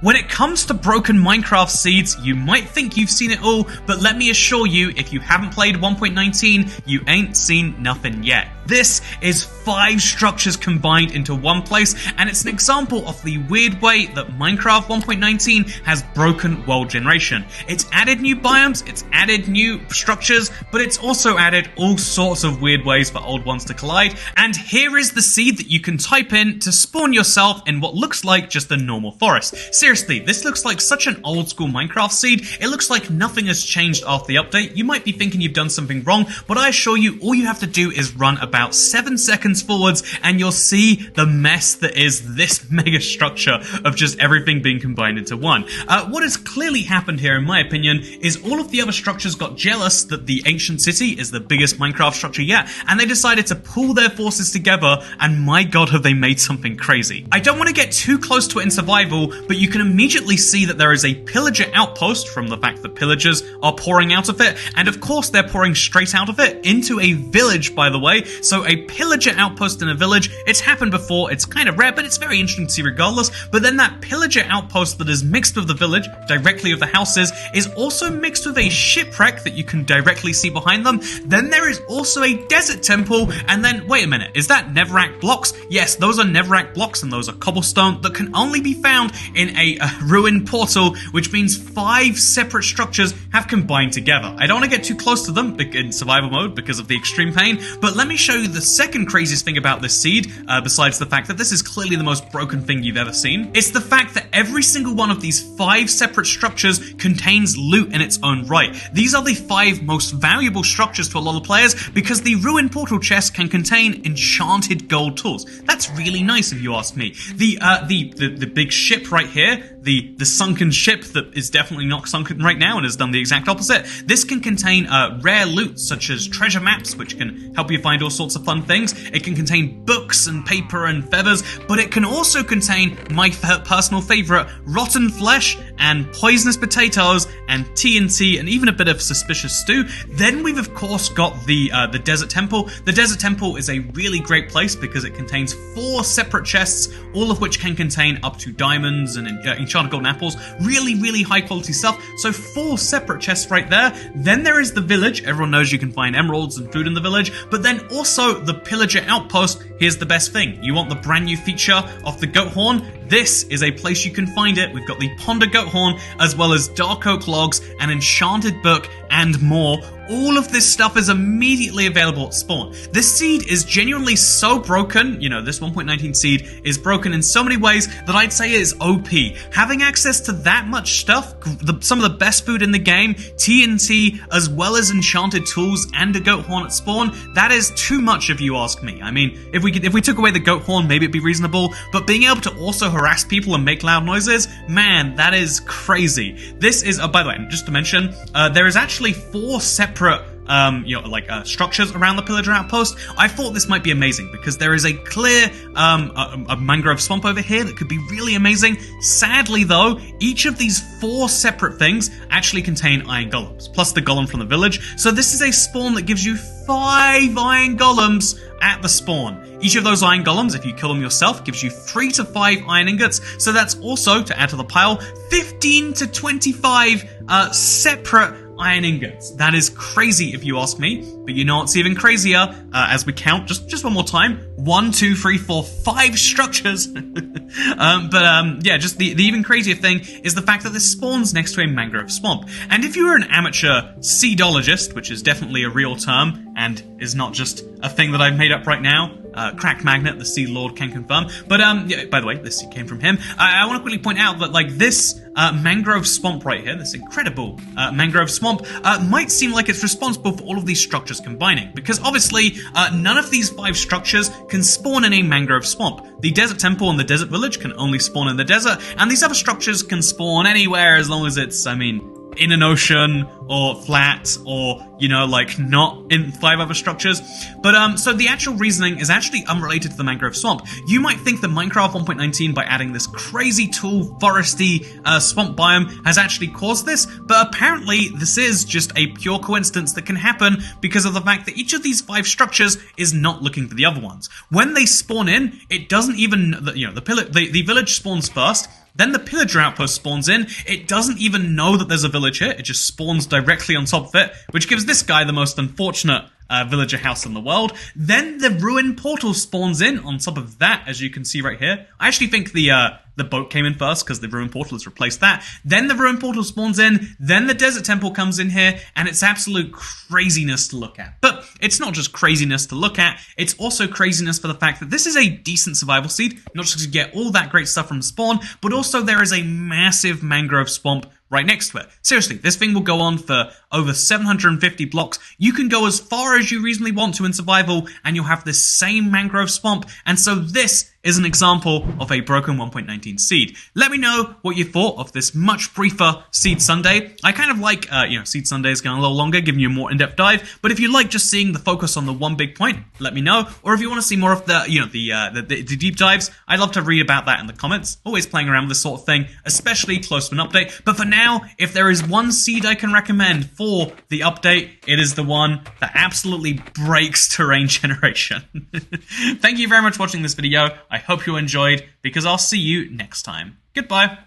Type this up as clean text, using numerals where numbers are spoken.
When it comes to broken Minecraft seeds, you might think you've seen it all, but let me assure you, if you haven't played 1.19, you ain't seen nothing yet. This is 5 structures combined into one place, and it's an example of the weird way that Minecraft 1.19 has broken world generation. It's added new biomes, it's added new structures, but it's also added all sorts of weird ways for old ones to collide, and here is the seed that you can type in to spawn yourself in what looks like just a normal forest. Seriously, this looks like such an old school Minecraft seed. It looks like nothing has changed after the update. You might be thinking you've done something wrong, but I assure you, all you have to do is run about 7 seconds forwards and you'll see the mess that is this mega structure of just everything being combined into one. What has clearly happened here, in my opinion, is all of the other structures got jealous that the ancient city is the biggest Minecraft structure yet, and they decided to pull their forces together, and my god have they made something crazy. I don't want to get too close to it in survival, but you can immediately see that there is a pillager outpost from the fact that pillagers are pouring out of it, and of course they're pouring straight out of it into a village, by the way. So a pillager outpost in a village, it's happened before, it's kind of rare, but it's very interesting to see regardless. But then that pillager outpost that is mixed with the village, directly with the houses, is also mixed with a shipwreck that you can directly see behind them. Then there is also a desert temple, and then, wait a minute, is that netherrack blocks? Yes, those are netherrack blocks, and those are cobblestone that can only be found in a ruined portal, which means 5 separate structures have combined together. I don't want to get too close to them in survival mode because of the extreme pain, but let me show you the second craziest thing about this seed, besides the fact that this is clearly the most broken thing you've ever seen. It's the fact that every single one of these 5 separate structures contains loot in its own right. These are the 5 most valuable structures to a lot of players because the ruined portal chest can contain enchanted gold tools. That's really nice if you ask me. The big ship right here, the sunken ship that is definitely not sunken right now and has done the exact opposite. This can contain rare loot such as treasure maps, which can help you find all sorts of fun things. It can contain books and paper and feathers, but it can also contain my personal favorite, rotten flesh and poisonous potatoes and TNT and even a bit of suspicious stew. Then we've of course got the desert temple. The desert temple is a really great place because it contains 4 separate chests, all of which can contain up to diamonds and enchanted golden apples. Really high quality stuff. So 4 separate chests right there. Then there is the village. Everyone knows you can find emeralds and food in the village, but then also the pillager outpost. Here's the best thing. You want the brand new feature of the goat horn? This is a place you can find it. We've got the ponder goat horn, as well as dark oak logs, an enchanted book, and more. All of this stuff is immediately available at spawn. This seed is genuinely so broken, you know, this 1.19 seed is broken in so many ways that I'd say it is OP. Having access to that much stuff, some of the best food in the game, TNT, as well as enchanted tools and a goat horn at spawn, that is too much if you ask me. I mean, if we took away the goat horn, maybe it'd be reasonable, but being able to also harass people and make loud noises, man, that is crazy. This is, by the way, just to mention, there is actually 4 separate structures around the pillager outpost. I thought this might be amazing because there is a clear a mangrove swamp over here that could be really amazing. Sadly though, each of these 4 separate things actually contain iron golems, plus the golem from the village. So this is a spawn that gives you 5 iron golems at the spawn. Each of those iron golems, if you kill them yourself, gives you 3 to 5 iron ingots. So that's also, to add to the pile, 15 to 25 separate iron ingots. That is crazy if you ask me, but you know what's even crazier? As we count, just one more time, 1, 2, 3, 4, 5 structures. Yeah, just the even crazier thing is the fact that this spawns next to a mangrove swamp. And if you were an amateur seedologist, which is definitely a real term and is not just a thing that I've made up right now, CrackedMagnet, the Seed Lord, can confirm. But yeah, by the way, this came from him. I want to quickly point out that like this mangrove swamp right here, this incredible mangrove swamp, might seem like it's responsible for all of these structures combining, because obviously none of these 5 structures can spawn in a mangrove swamp. The desert temple and the desert village can only spawn in the desert, and these other structures can spawn anywhere as long as it's, I mean, in an ocean or flat or, you know, like not in 5 other structures. But so the actual reasoning is actually unrelated to the mangrove swamp. You might think that Minecraft 1.19, by adding this crazy tall foresty swamp biome, has actually caused this, but apparently this is just a pure coincidence that can happen because of the fact that each of these 5 structures is not looking for the other ones. When they spawn in, it doesn't even, you know, the village spawns first, Then the pillager outpost spawns in. It doesn't even know that there's a village here. It just spawns directly on top of it, which gives this guy the most unfortunate villager house in the world. Then the ruin portal spawns in on top of that, as you can see right here. I actually think the boat came in first because the ruin portal has replaced that. Then the ruin portal spawns in, then the desert temple comes in here, and it's absolute craziness to look at. But it's not just craziness to look at, it's also craziness for the fact that this is a decent survival seed, not just to get all that great stuff from spawn, but also there is a massive mangrove swamp right next to it. Seriously, this thing will go on for over 750 blocks. You can go as far as you reasonably want to in survival, and you'll have this same mangrove swamp. And so this is an example of a broken 1.19 seed. Let me know what you thought of this much briefer Seed Sunday. I kind of like, Seed Sundays going a little longer, giving you a more in-depth dive. But if you like just seeing the focus on the one big point, let me know. Or if you want to see more of the, the deep dives, I'd love to read about that in the comments. Always playing around with this sort of thing, especially close to an update. But for now, if there is one seed I can recommend for the update, it is the one that absolutely breaks terrain generation. Thank you very much for watching this video. I hope you enjoyed, because I'll see you next time. Goodbye.